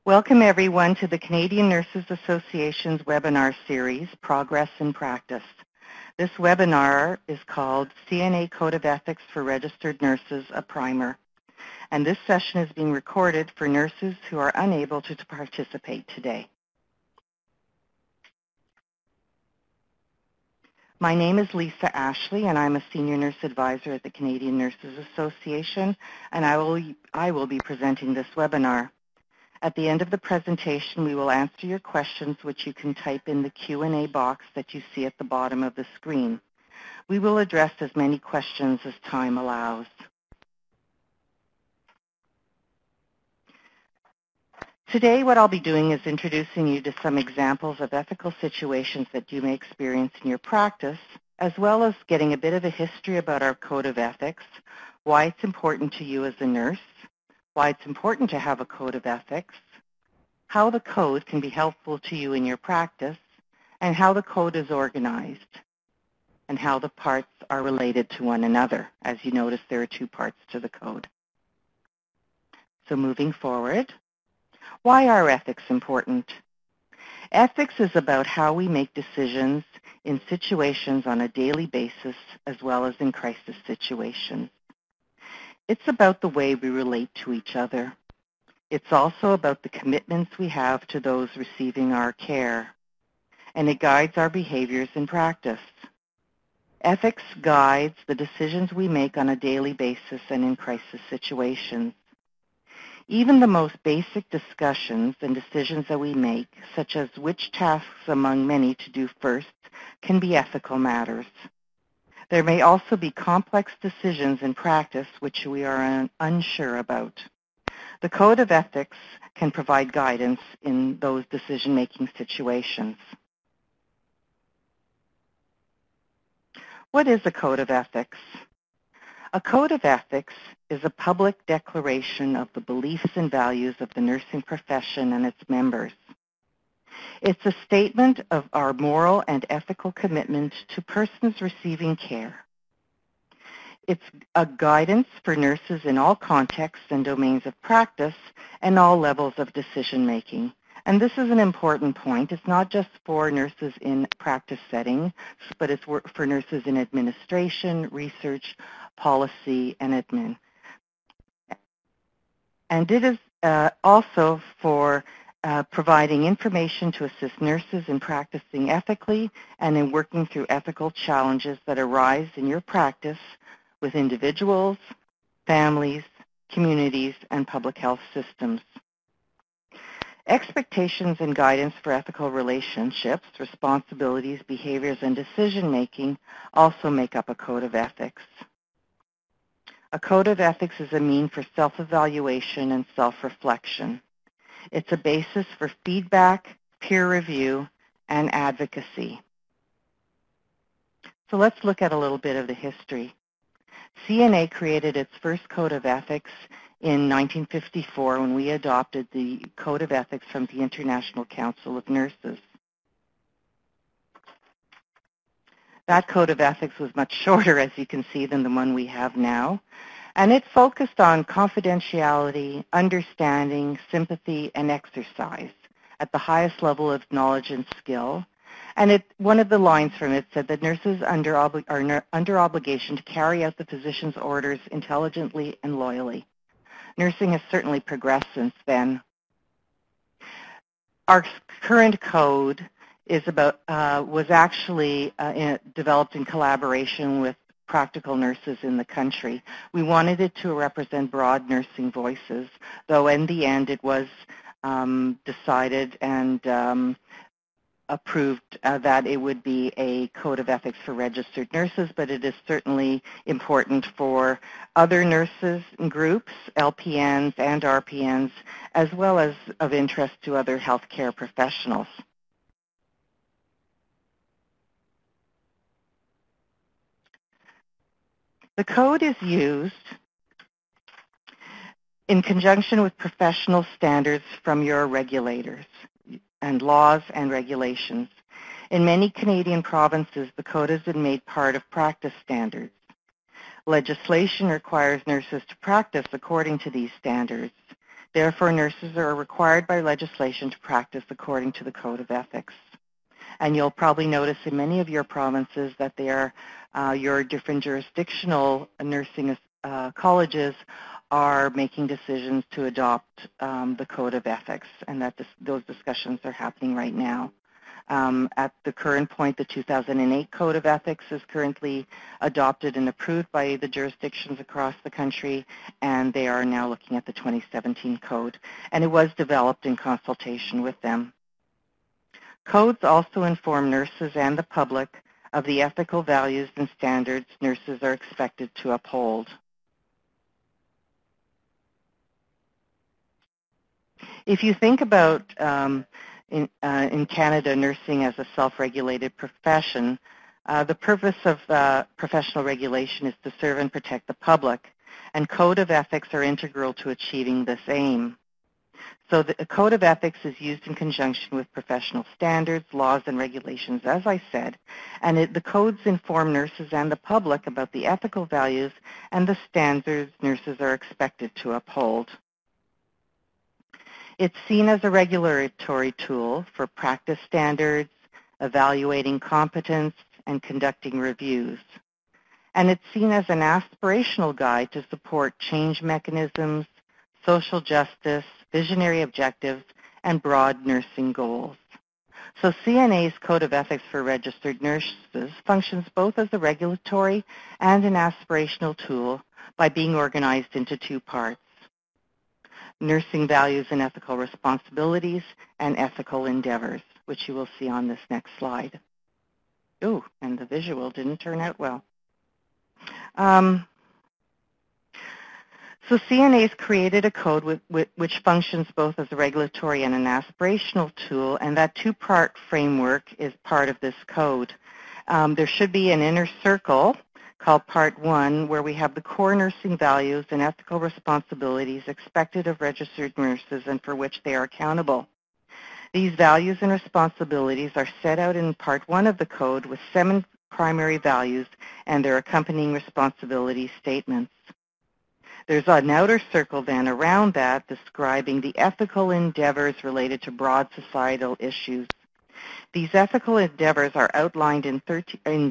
Welcome everyone to the Canadian Nurses Association's webinar series, Progress in Practice. This webinar is called CNA Code of Ethics for Registered Nurses, a Primer. And this session is being recorded for nurses who are unable to participate today. My name is Lisa Ashley, and I'm a Senior Nurse Advisor at the Canadian Nurses Association, and I will be presenting this webinar. At the end of the presentation, we will answer your questions, which you can type in the Q&A box that you see at the bottom of the screen. We will address as many questions as time allows. Today, what I'll be doing is introducing you to some examples of ethical situations that you may experience in your practice, as well as getting a bit of a history about our Code of Ethics, why it's important to you as a nurse, why it's important to have a Code of Ethics, how the Code can be helpful to you in your practice, and how the Code is organized, and how the parts are related to one another. As you notice, there are two parts to the Code. So moving forward, why are ethics important? Ethics is about how we make decisions in situations on a daily basis as well as in crisis situations. It's about the way we relate to each other. It's also about the commitments we have to those receiving our care, and it guides our behaviors in practice. Ethics guides the decisions we make on a daily basis and in crisis situations. Even the most basic discussions and decisions that we make, such as which tasks among many to do first, can be ethical matters. There may also be complex decisions in practice which we are unsure about. The Code of Ethics can provide guidance in those decision-making situations. What is a Code of Ethics? A Code of Ethics is a public declaration of the beliefs and values of the nursing profession and its members. It's a statement of our moral and ethical commitment to persons receiving care. It's a guidance for nurses in all contexts and domains of practice and all levels of decision-making. And this is an important point. It's not just for nurses in practice settings, but it's for nurses in administration, research, policy, and admin. And it is also for providing information to assist nurses in practicing ethically and in working through ethical challenges that arise in your practice with individuals, families, communities, and public health systems. Expectations and guidance for ethical relationships, responsibilities, behaviors, and decision-making also make up a Code of Ethics. A Code of Ethics is a means for self-evaluation and self-reflection. It's a basis for feedback, peer review, and advocacy. So let's look at a little bit of the history. CNA created its first Code of Ethics in 1954 when we adopted the Code of Ethics from the International Council of Nurses. That Code of Ethics was much shorter, as you can see, than the one we have now. And it focused on confidentiality, understanding, sympathy, and exercise at the highest level of knowledge and skill. And one of the lines from it said that nurses are under obligation to carry out the physician's orders intelligently and loyally. Nursing has certainly progressed since then. Our current code is was actually developed in collaboration with practical nurses in the country. We wanted it to represent broad nursing voices, though in the end it was decided and approved that it would be a Code of Ethics for registered nurses, but it is certainly important for other nurses and groups, LPNs and RPNs, as well as of interest to other healthcare professionals. The Code is used in conjunction with professional standards from your regulators and laws and regulations. In many Canadian provinces, the Code has been made part of practice standards. Legislation requires nurses to practice according to these standards. Therefore, nurses are required by legislation to practice according to the Code of Ethics. And you'll probably notice in many of your provinces that they are, your different jurisdictional nursing colleges are making decisions to adopt the Code of Ethics, and that those discussions are happening right now. At the current point, the 2008 Code of Ethics is currently adopted and approved by the jurisdictions across the country, and they are now looking at the 2017 Code, and it was developed in consultation with them. Codes also inform nurses and the public of the ethical values and standards nurses are expected to uphold. If you think about in Canada, nursing as a self-regulated profession, the purpose of professional regulation is to serve and protect the public, and Code of Ethics are integral to achieving this aim. So the Code of Ethics is used in conjunction with professional standards, laws, and regulations, as I said, and the codes inform nurses and the public about the ethical values and the standards nurses are expected to uphold. It's seen as a regulatory tool for practice standards, evaluating competence, and conducting reviews. And it's seen as an aspirational guide to support change mechanisms, social justice, visionary objectives, and broad nursing goals. So CNA's Code of Ethics for Registered Nurses functions both as a regulatory and an aspirational tool by being organized into two parts: nursing values and ethical responsibilities, and ethical endeavors, which you will see on this next slide. Ooh, and the visual didn't turn out well. So CNA's created a code which functions both as a regulatory and an aspirational tool, and that two-part framework is part of this code. There should be an inner circle called Part 1, where we have the core nursing values and ethical responsibilities expected of registered nurses and for which they are accountable. These values and responsibilities are set out in Part 1 of the code with 7 primary values and their accompanying responsibility statements. There's an outer circle then around that describing the ethical endeavors related to broad societal issues. These ethical endeavors are outlined in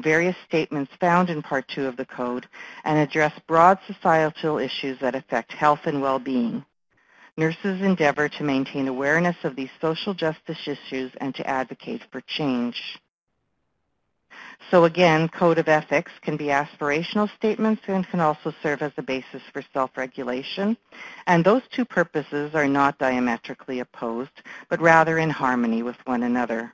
various statements found in Part 2 of the Code and address broad societal issues that affect health and well-being. Nurses endeavor to maintain awareness of these social justice issues and to advocate for change. So again, Code of Ethics can be aspirational statements and can also serve as a basis for self-regulation. And those two purposes are not diametrically opposed, but rather in harmony with one another.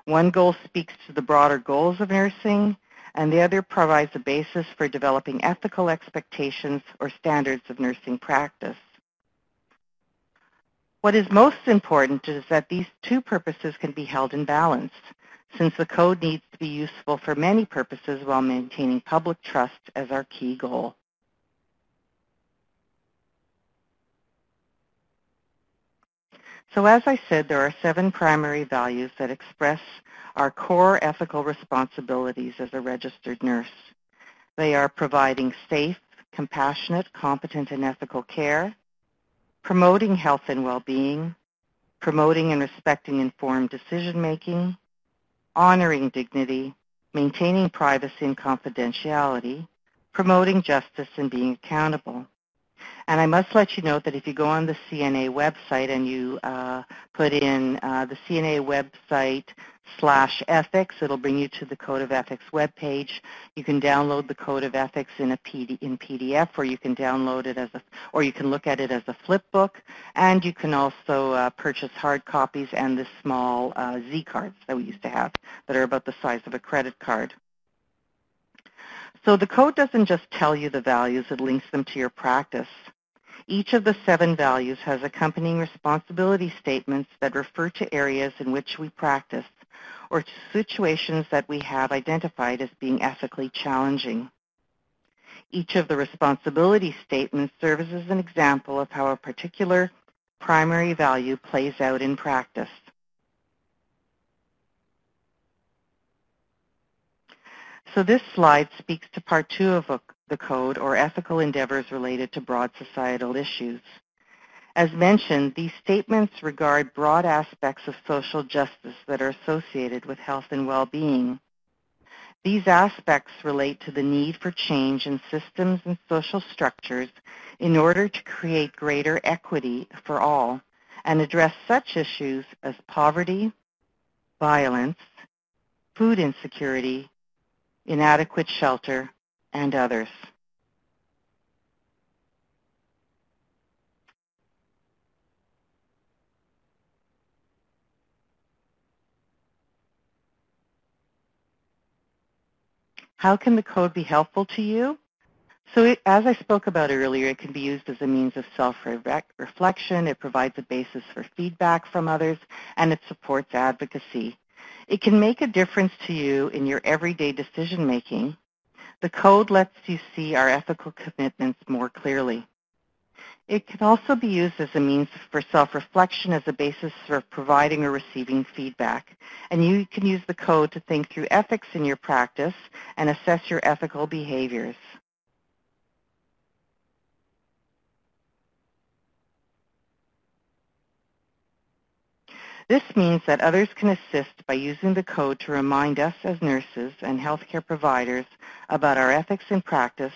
One goal speaks to the broader goals of nursing, and the other provides a basis for developing ethical expectations or standards of nursing practice. What is most important is that these two purposes can be held in balance, since the code needs to be useful for many purposes while maintaining public trust as our key goal. So as I said, there are 7 primary values that express our core ethical responsibilities as a registered nurse. They are providing safe, compassionate, competent, and ethical care, promoting health and well-being, promoting and respecting informed decision-making, honoring dignity, maintaining privacy and confidentiality, promoting justice, and being accountable. And I must let you know that if you go on the CNA website and you put in the CNA website /ethics, it'll bring you to the Code of Ethics webpage. You can download the Code of Ethics in PDF, or you can download it or you can look at it as a flip book, and you can also purchase hard copies and the small Z cards that we used to have that are about the size of a credit card. So the code doesn't just tell you the values, it links them to your practice. Each of the 7 values has accompanying responsibility statements that refer to areas in which we practice or to situations that we have identified as being ethically challenging. Each of the responsibility statements serves as an example of how a particular primary value plays out in practice. So this slide speaks to Part 2 of the Code, or ethical endeavors related to broad societal issues. As mentioned, these statements regard broad aspects of social justice that are associated with health and well-being. These aspects relate to the need for change in systems and social structures in order to create greater equity for all and address such issues as poverty, violence, food insecurity, inadequate shelter, and others. How can the code be helpful to you? So as I spoke about earlier, it can be used as a means of self-reflection, it provides a basis for feedback from others, and it supports advocacy. It can make a difference to you in your everyday decision-making. The code lets you see our ethical commitments more clearly. It can also be used as a means for self-reflection as a basis for providing or receiving feedback. And you can use the code to think through ethics in your practice and assess your ethical behaviors. This means that others can assist by using the code to remind us as nurses and healthcare providers about our ethics in practice,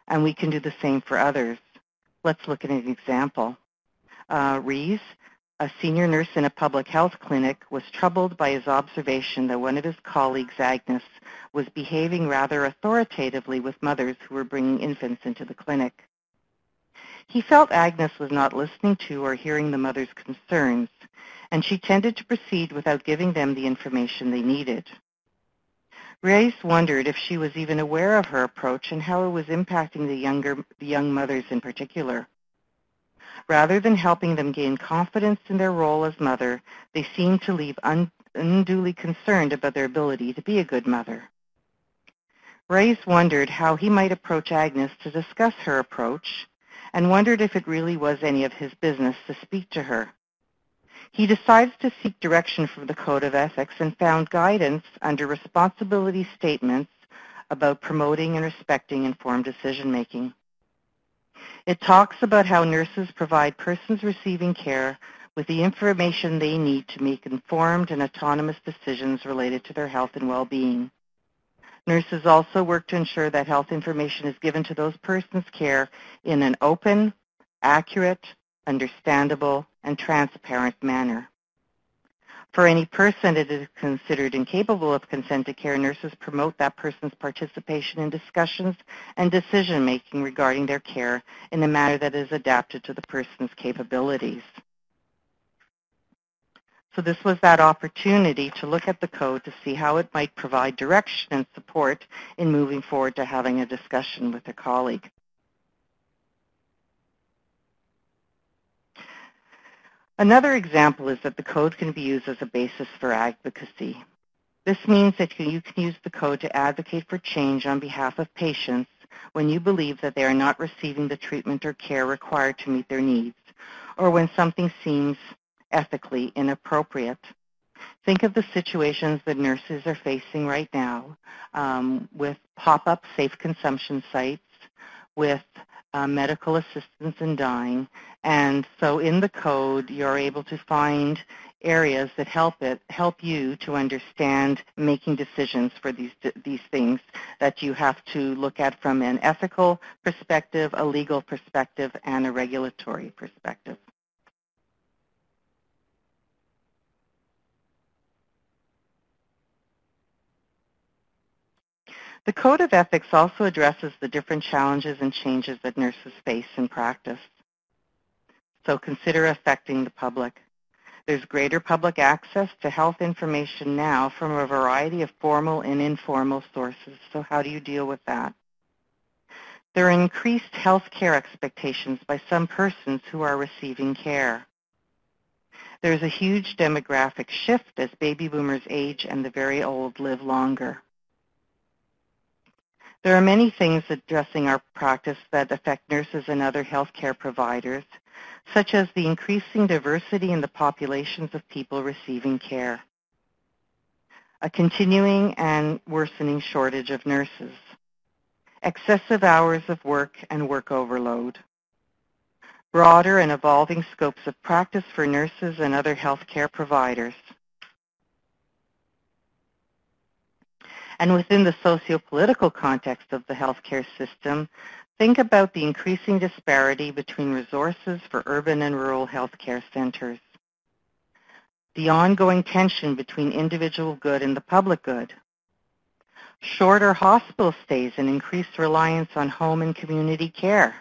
and we can do the same for others. Let's look at an example. Rees, a senior nurse in a public health clinic, was troubled by his observation that one of his colleagues, Agnes, was behaving rather authoritatively with mothers who were bringing infants into the clinic. He felt Agnes was not listening to or hearing the mother's concerns, and she tended to proceed without giving them the information they needed. Rees wondered if she was even aware of her approach and how it was impacting the young mothers in particular. Rather than helping them gain confidence in their role as mother, they seemed to leave unduly concerned about their ability to be a good mother. Rees wondered how he might approach Agnes to discuss her approach, and wondered if it really was any of his business to speak to her. He decided to seek direction from the Code of Ethics and found guidance under responsibility statements about promoting and respecting informed decision-making. It talks about how nurses provide persons receiving care with the information they need to make informed and autonomous decisions related to their health and well-being. Nurses also work to ensure that health information is given to those persons' care in an open, accurate, understandable, and transparent manner. For any person that is considered incapable of consent to care, nurses promote that person's participation in discussions and decision-making regarding their care in a manner that is adapted to the person's capabilities. So this was that opportunity to look at the code to see how it might provide direction and support in moving forward to having a discussion with a colleague. Another example is that the code can be used as a basis for advocacy. This means that you can use the code to advocate for change on behalf of patients when you believe that they are not receiving the treatment or care required to meet their needs, or when something seems ethically inappropriate. Think of the situations that nurses are facing right now with pop-up safe consumption sites, with medical assistance in dying. And so in the code, you're able to find areas that help you to understand making decisions for these things that you have to look at from an ethical perspective, a legal perspective, and a regulatory perspective. The Code of Ethics also addresses the different challenges and changes that nurses face in practice. So consider affecting the public. There's greater public access to health information now from a variety of formal and informal sources. So how do you deal with that? There are increased health care expectations by some persons who are receiving care. There's a huge demographic shift as baby boomers age and the very old live longer. There are many things addressing our practice that affect nurses and other healthcare providers, such as the increasing diversity in the populations of people receiving care, a continuing and worsening shortage of nurses, excessive hours of work and work overload, broader and evolving scopes of practice for nurses and other healthcare providers. And within the socio-political context of the healthcare system, think about the increasing disparity between resources for urban and rural healthcare centers, the ongoing tension between individual good and the public good, shorter hospital stays and increased reliance on home and community care.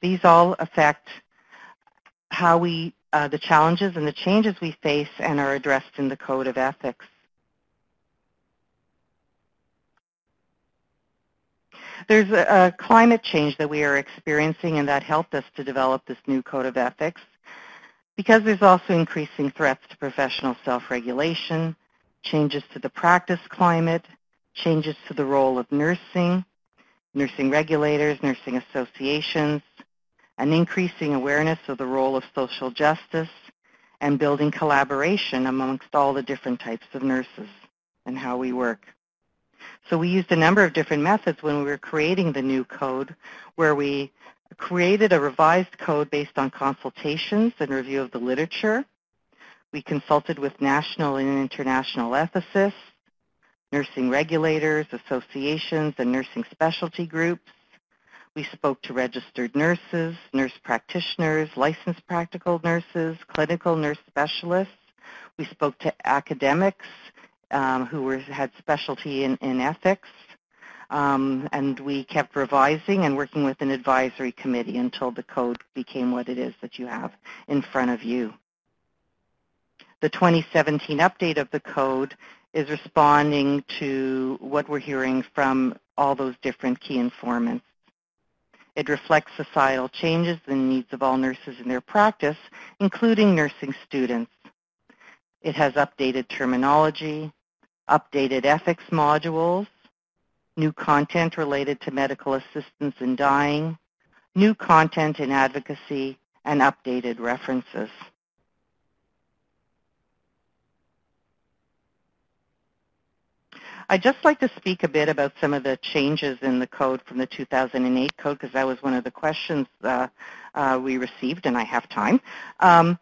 These all affect how the challenges and the changes we face and are addressed in the Code of Ethics. There's a climate change that we are experiencing, and that helped us to develop this new Code of Ethics, because there's also increasing threats to professional self-regulation, changes to the practice climate, changes to the role of nursing, nursing regulators, nursing associations, an increasing awareness of the role of social justice, and building collaboration amongst all the different types of nurses and how we work. So we used a number of different methods when we were creating the new code, where we created a revised code based on consultations and review of the literature. We consulted with national and international ethicists, nursing regulators, associations, and nursing specialty groups. We spoke to registered nurses, nurse practitioners, licensed practical nurses, clinical nurse specialists. We spoke to academics who had specialty in ethics, and we kept revising and working with an advisory committee until the code became what it is that you have in front of you. The 2017 update of the code is responding to what we're hearing from all those different key informants. It reflects societal changes and the needs of all nurses in their practice, including nursing students. It has updated terminology, updated ethics modules, new content related to medical assistance in dying, new content in advocacy, and updated references. I'd just like to speak a bit about some of the changes in the code from the 2008 code, because that was one of the questions we received, and I have time. So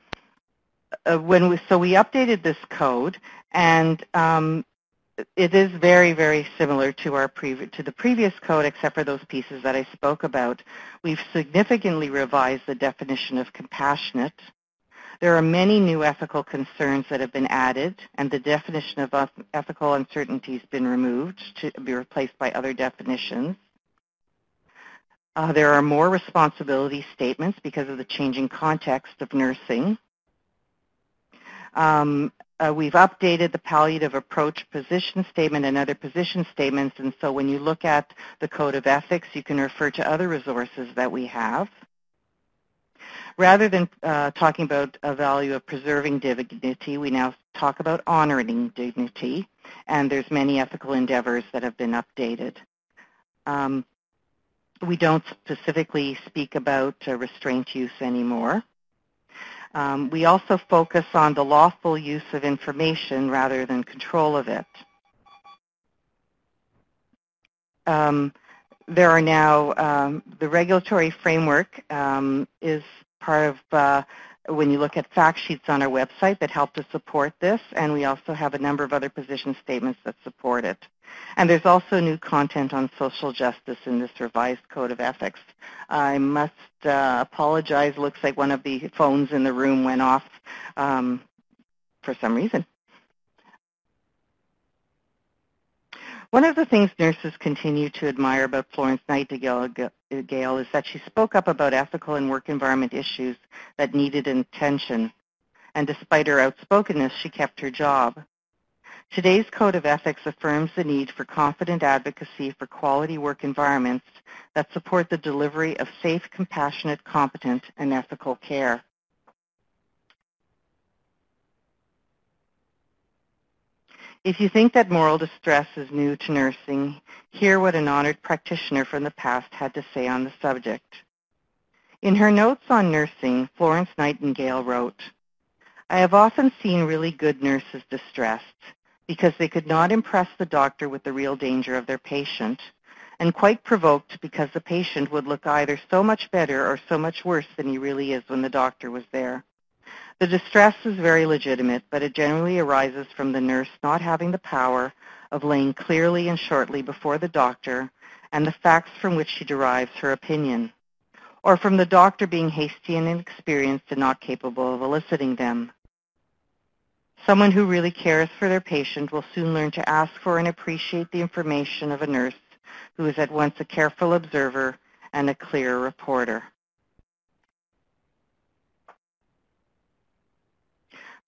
we updated this code, and it is very, very similar to the previous code, except for those pieces that I spoke about. We've significantly revised the definition of compassionate. There are many new ethical concerns that have been added, and the definition of ethical uncertainty has been removed to be replaced by other definitions. There are more responsibility statements because of the changing context of nursing. We've updated the palliative approach position statement and other position statements, and so when you look at the Code of Ethics, you can refer to other resources that we have. Rather than talking about a value of preserving dignity, we now talk about honoring dignity, and there's many ethical endeavors that have been updated. We don't specifically speak about restraint use anymore. We also focus on the lawful use of information rather than control of it. There are now, the regulatory framework is part of when you look at fact sheets on our website that help to support this, and we also have a number of other position statements that support it. And there's also new content on social justice in this revised Code of Ethics. I must apologize. Looks like one of the phones in the room went off for some reason. One of the things nurses continue to admire about Florence Nightingale is that she spoke up about ethical and work environment issues that needed attention. And despite her outspokenness, she kept her job. Today's Code of Ethics affirms the need for confident advocacy for quality work environments that support the delivery of safe, compassionate, competent, and ethical care. If you think that moral distress is new to nursing, hear what an honored practitioner from the past had to say on the subject. In her notes on nursing, Florence Nightingale wrote, "I have often seen really good nurses distressed because they could not impress the doctor with the real danger of their patient, and quite provoked because the patient would look either so much better or so much worse than he really is when the doctor was there. The distress is very legitimate, but it generally arises from the nurse not having the power of laying clearly and shortly before the doctor and the facts from which she derives her opinion, or from the doctor being hasty and inexperienced and not capable of eliciting them. Someone who really cares for their patient will soon learn to ask for and appreciate the information of a nurse who is at once a careful observer and a clear reporter.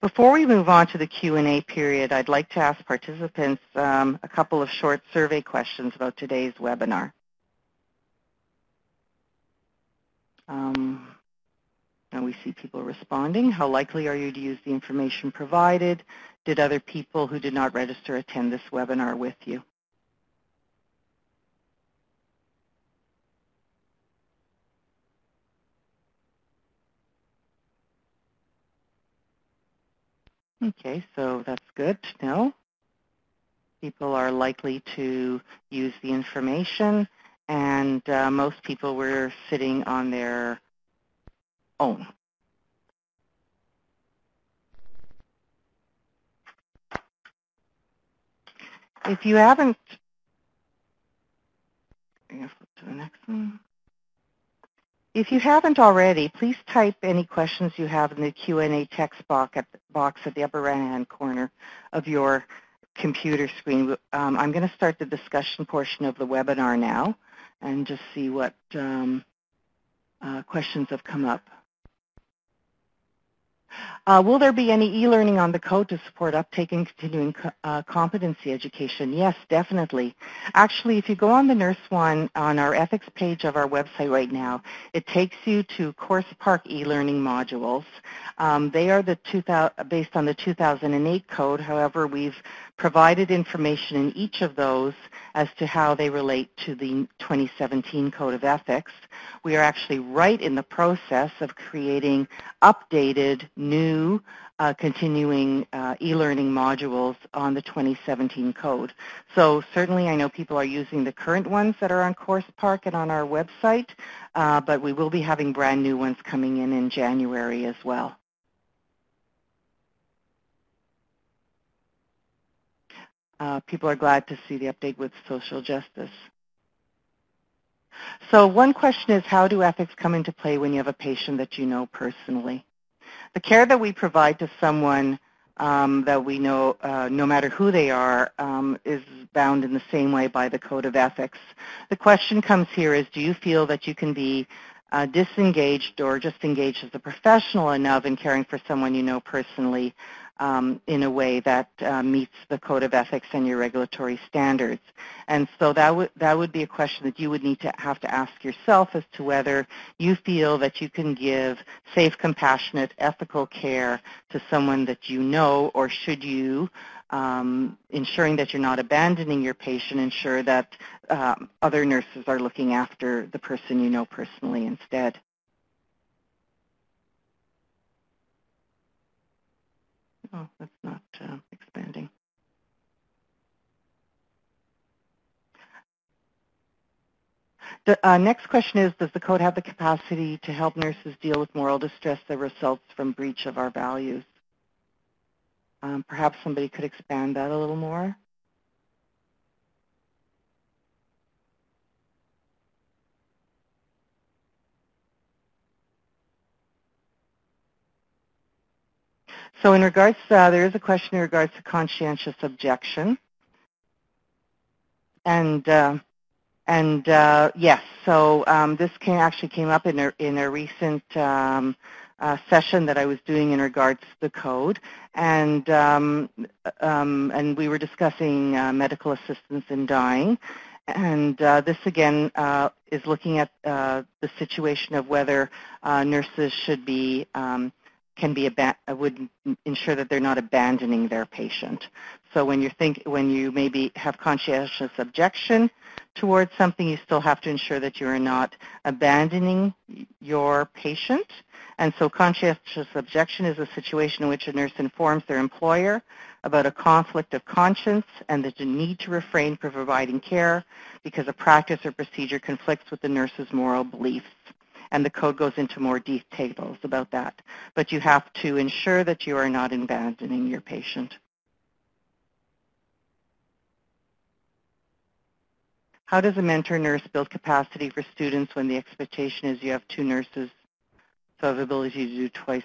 Before we move on to the Q&A period, I'd like to ask participants a couple of short survey questions about today's webinar. Now we see people responding. How likely are you to use the information provided? Did other people who did not register attend this webinar with you? Okay, so that's good to know. People are likely to use the information, and most people were sitting on their own. If you haven't, I'm going to flip to the next one. If you haven't already, please type any questions you have in the Q&A text box at the upper right-hand corner of your computer screen. I'm going to start the discussion portion of the webinar now and just see what questions have come up. Will there be any e-learning on the code to support uptake and continuing competency education? Yes, definitely. Actually, if you go on the Nurse One on our ethics page of our website right now, it takes you to Course Park e-learning modules. They are based on the 2008 code. However, we've provided information in each of those as to how they relate to the 2017 Code of Ethics. We are actually right in the process of creating updated, new, continuing e-learning modules on the 2017 code. So certainly I know people are using the current ones that are on Course Park and on our website, but we will be having brand new ones coming in January as well. People are glad to see the update with social justice. So one question is, how do ethics come into play when you have a patient that you know personally? The care that we provide to someone that we know, no matter who they are, is bound in the same way by the Code of Ethics. The question comes here is, do you feel that you can be disengaged or just engaged as a professional enough in caring for someone you know personally in a way that meets the Code of Ethics and your regulatory standards? And so that would be a question that you would need to have to ask yourself as to whether you feel that you can give safe, compassionate, ethical care to someone that you know, or should you, ensuring that you're not abandoning your patient, ensure that other nurses are looking after the person you know personally instead. Oh, that's not expanding. The next question is, does the code have the capacity to help nurses deal with moral distress that results from breach of our values? Perhaps somebody could expand that a little more. So in regards, there is a question in regards to conscientious objection. And yes, so this actually came up in a recent session that I was doing in regards to the code, and we were discussing medical assistance in dying. And this again is looking at the situation of whether nurses should be would ensure that they're not abandoning their patient. So when you maybe have conscientious objection towards something, you still have to ensure that you are not abandoning your patient. And so conscientious objection is a situation in which a nurse informs their employer about a conflict of conscience and the need to refrain from providing care because a practice or procedure conflicts with the nurse's moral beliefs. And the code goes into more details about that. But you have to ensure that you are not abandoning your patient. How does a mentor nurse build capacity for students when the expectation is you have two nurses who have ability to do twice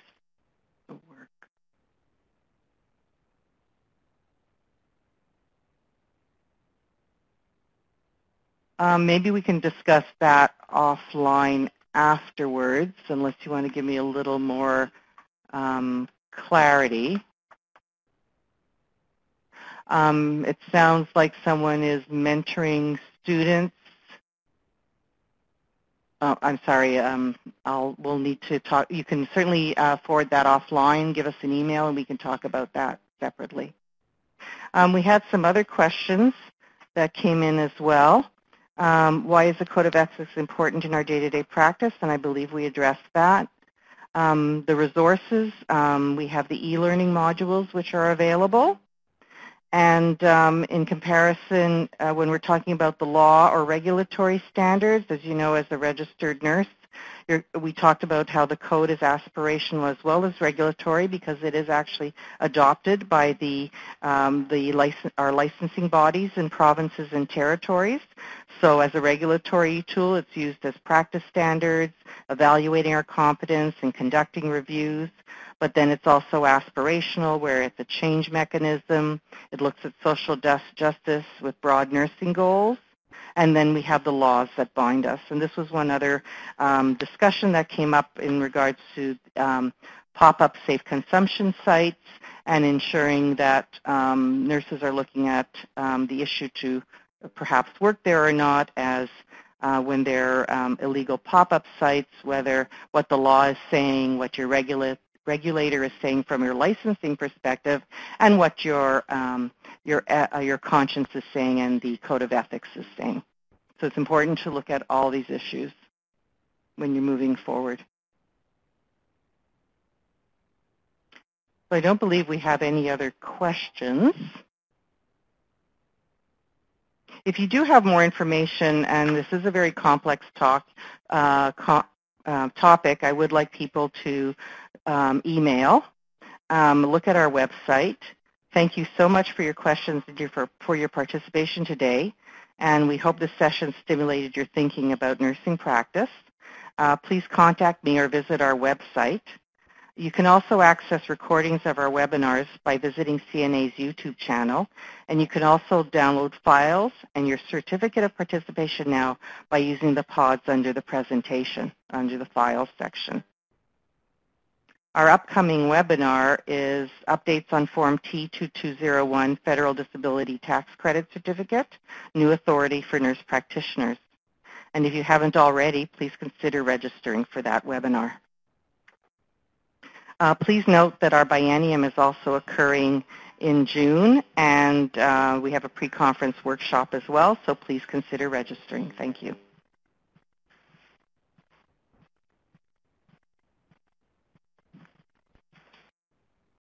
the work? Maybe we can discuss that offline afterwards, unless you want to give me a little more clarity. It sounds like someone is mentoring students. Oh, I'm sorry. We'll need to talk. You can certainly forward that offline, give us an email, and we can talk about that separately. We had some other questions that came in as well. Why is the Code of Ethics important in our day-to-day practice? And I believe we addressed that. The resources, we have the e-learning modules which are available. And in comparison, when we're talking about the law or regulatory standards, as you know, as a registered nurse, we talked about how the code is aspirational as well as regulatory because it is actually adopted by our licensing bodies in provinces and territories. So as a regulatory tool, it's used as practice standards, evaluating our competence and conducting reviews. But then it's also aspirational, where it's a change mechanism. It looks at social justice with broad nursing goals. And then we have the laws that bind us. And this was one other discussion that came up in regards to pop-up safe consumption sites and ensuring that nurses are looking at the issue to perhaps work there or not as when they're illegal pop-up sites, what the law is saying, what your regulator is saying from your licensing perspective, and what your conscience is saying and the Code of Ethics is saying. So it's important to look at all these issues when you're moving forward. So I don't believe we have any other questions. If you do have more information, and this is a very complex topic, I would like people to email, look at our website. Thank you so much for your questions and for your participation today. And we hope this session stimulated your thinking about nursing practice. Please contact me or visit our website. You can also access recordings of our webinars by visiting CNA's YouTube channel. And you can also download files and your certificate of participation now by using the pods under the presentation, under the files section. Our upcoming webinar is updates on Form T2201 Federal Disability Tax Credit Certificate, New Authority for Nurse Practitioners. And if you haven't already, please consider registering for that webinar. Please note that our biennium is also occurring in June, and we have a pre-conference workshop as well, so please consider registering. Thank you.